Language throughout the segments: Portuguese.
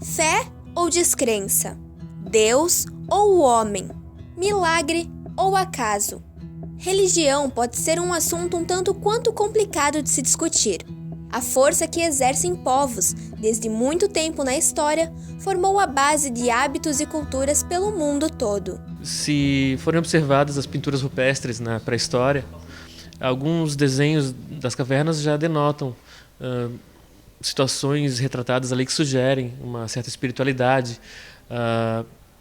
Fé ou descrença? Deus ou o homem? Milagre ou acaso? Religião pode ser um assunto um tanto quanto complicado de se discutir. A força que exercem povos, desde muito tempo na história, formou a base de hábitos e culturas pelo mundo todo. Se forem observadas as pinturas rupestres na pré-história, alguns desenhos das cavernas já denotam situações retratadas ali que sugerem uma certa espiritualidade,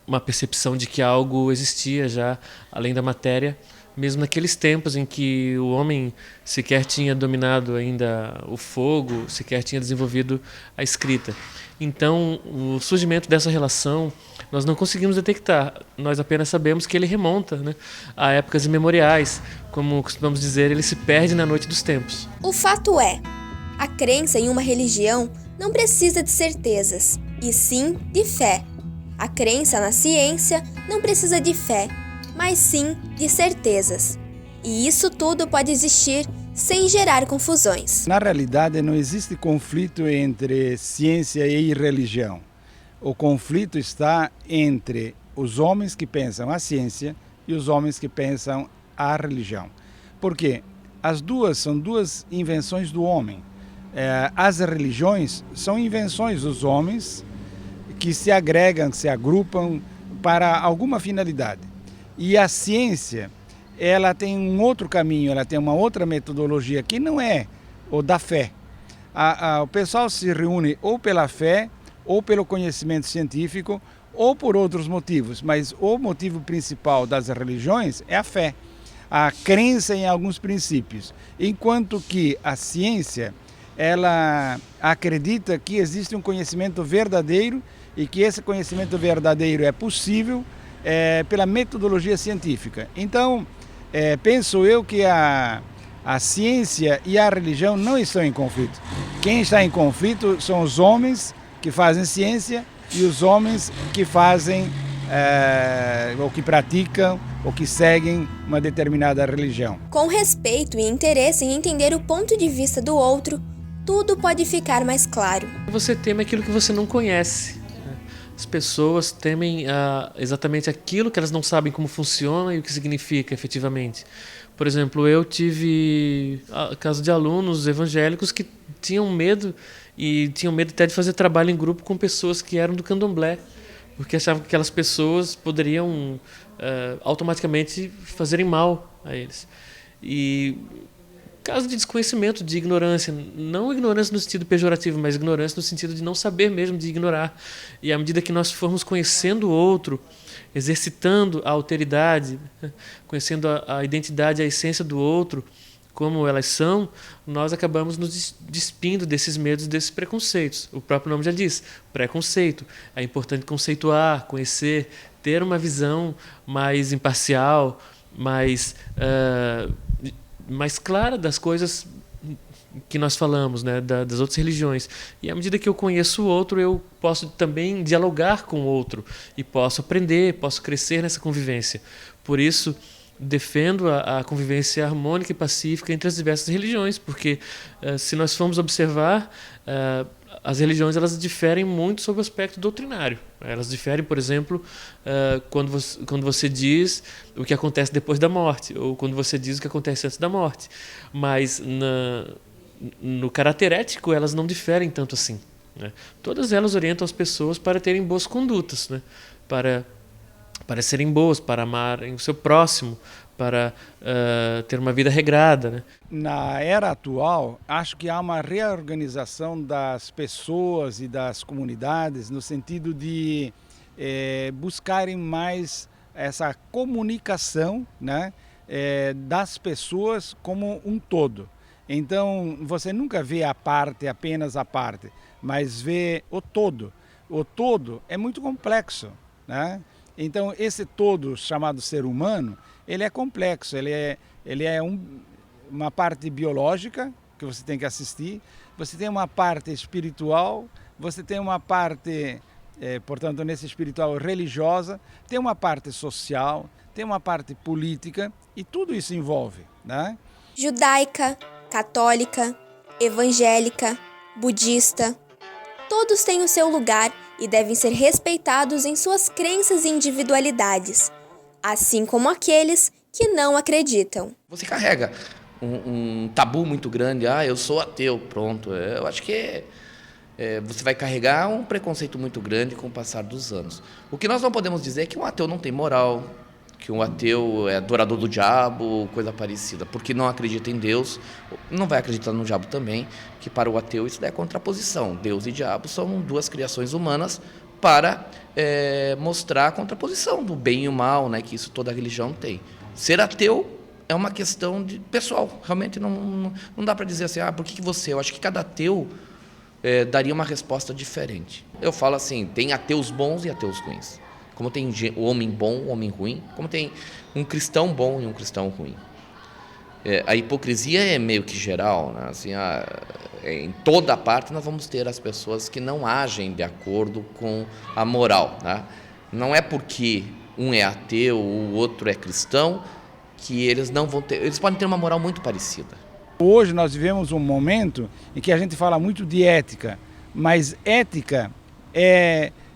uma percepção de que algo existia já além da matéria, mesmo naqueles tempos em que o homem sequer tinha dominado ainda o fogo, sequer tinha desenvolvido a escrita. Então, o surgimento dessa relação nós não conseguimos detectar, nós apenas sabemos que ele remonta, né, a épocas imemoriais. Como costumamos dizer, ele se perde na noite dos tempos. O fato é, a crença em uma religião não precisa de certezas, e sim de fé. A crença na ciência não precisa de fé, mas sim de certezas. E isso tudo pode existir sem gerar confusões. Na realidade, não existe conflito entre ciência e religião. O conflito está entre os homens que pensam a ciência e os homens que pensam a religião. Por quê? As duas são duas invenções do homem. As religiões são invenções dos homens que se agregam, se agrupam para alguma finalidade. E a ciência, ela tem um outro caminho, ela tem uma outra metodologia que não é o da fé. O pessoal se reúne ou pela fé, ou pelo conhecimento científico, ou por outros motivos, mas o motivo principal das religiões é a fé, a crença em alguns princípios, enquanto que a ciência, ela acredita que existe um conhecimento verdadeiro e que esse conhecimento verdadeiro é possível pela metodologia científica. Então, penso eu que a ciência e a religião não estão em conflito. Quem está em conflito são os homens que fazem ciência e os homens que fazem, ou que praticam, ou que seguem uma determinada religião. Com respeito e interesse em entender o ponto de vista do outro, tudo pode ficar mais claro. Você teme aquilo que você não conhece. As pessoas temem exatamente aquilo que elas não sabem como funciona e o que significa efetivamente. Por exemplo, eu tive caso de alunos evangélicos que tinham medo, e tinham medo até de fazer trabalho em grupo com pessoas que eram do candomblé, porque achavam que aquelas pessoas poderiam automaticamente fazerem mal a eles. E caso de desconhecimento, de ignorância, não ignorância no sentido pejorativo, mas ignorância no sentido de não saber mesmo, de ignorar. E à medida que nós formos conhecendo o outro, exercitando a alteridade, conhecendo a identidade, a essência do outro, como elas são, nós acabamos nos despindo desses medos, desses preconceitos. O próprio nome já diz, preconceito. É importante conceituar, conhecer, ter uma visão mais imparcial, mais clara das coisas que nós falamos, né, das outras religiões. E à medida que eu conheço o outro, eu posso também dialogar com o outro e posso aprender, posso crescer nessa convivência. Por isso, defendo a convivência harmônica e pacífica entre as diversas religiões, porque se nós formos observar, as religiões elas diferem muito sobre o aspecto doutrinário. Elas diferem, por exemplo, quando você diz o que acontece depois da morte, ou quando você diz o que acontece antes da morte. Mas no caráter ético elas não diferem tanto assim, né? Todas elas orientam as pessoas para terem boas condutas, né? Para serem boas, para amarem o seu próximo, para ter uma vida regrada, né? Na era atual, acho que há uma reorganização das pessoas e das comunidades no sentido de buscarem mais essa comunicação, né, das pessoas como um todo. Então, você nunca vê apenas a parte, mas vê o todo. O todo é muito complexo, né? Então, esse todo chamado ser humano, ele é complexo, ele é uma parte biológica que você tem que assistir, você tem uma parte espiritual, você tem uma parte, portanto, nesse espiritual religiosa, tem uma parte social, tem uma parte política e tudo isso envolve, né? Judaica, católica, evangélica, budista, todos têm o seu lugar e devem ser respeitados em suas crenças e individualidades, assim como aqueles que não acreditam. Você carrega um tabu muito grande, eu sou ateu, pronto. Eu acho que você vai carregar um preconceito muito grande com o passar dos anos. O que nós não podemos dizer é que um ateu não tem moral, que um ateu é adorador do diabo, coisa parecida, porque não acredita em Deus, não vai acreditar no diabo também, que para o ateu isso é contraposição. Deus e diabo são duas criações humanas para mostrar a contraposição do bem e o mal, né, que isso toda religião tem. Ser ateu é uma questão pessoal, realmente não dá para dizer assim, por que você? Eu acho que cada ateu daria uma resposta diferente. Eu falo assim, tem ateus bons e ateus ruins. Como tem o homem bom, o homem ruim, como tem um cristão bom e um cristão ruim. A hipocrisia é meio que geral, né? Assim, em toda parte nós vamos ter as pessoas que não agem de acordo com a moral, né? Não é porque um é ateu, o outro é cristão, que eles não vão ter, eles podem ter uma moral muito parecida. Hoje nós vivemos um momento em que a gente fala muito de ética, mas ética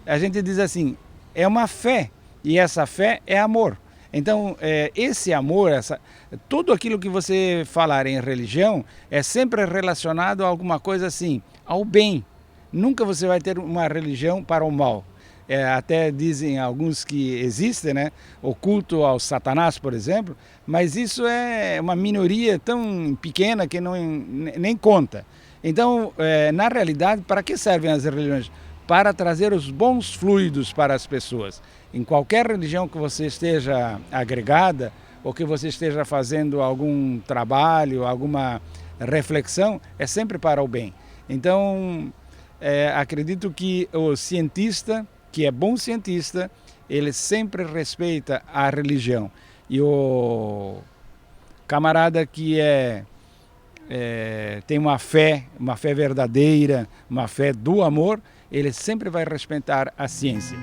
a gente diz assim, é uma fé, e essa fé é amor. Então, esse amor, tudo aquilo que você falar em religião é sempre relacionado a alguma coisa assim, ao bem. Nunca você vai ter uma religião para o mal. Até dizem alguns que existe, né, o culto ao Satanás, por exemplo, mas isso é uma minoria tão pequena que nem conta. Então, na realidade, para que servem as religiões? Para trazer os bons fluidos para as pessoas. Em qualquer religião que você esteja agregada, ou que você esteja fazendo algum trabalho, alguma reflexão, é sempre para o bem. Então, acredito que o cientista, que é bom cientista, ele sempre respeita a religião. E o camarada que tem uma fé verdadeira, uma fé do amor, ele sempre vai respeitar a ciência.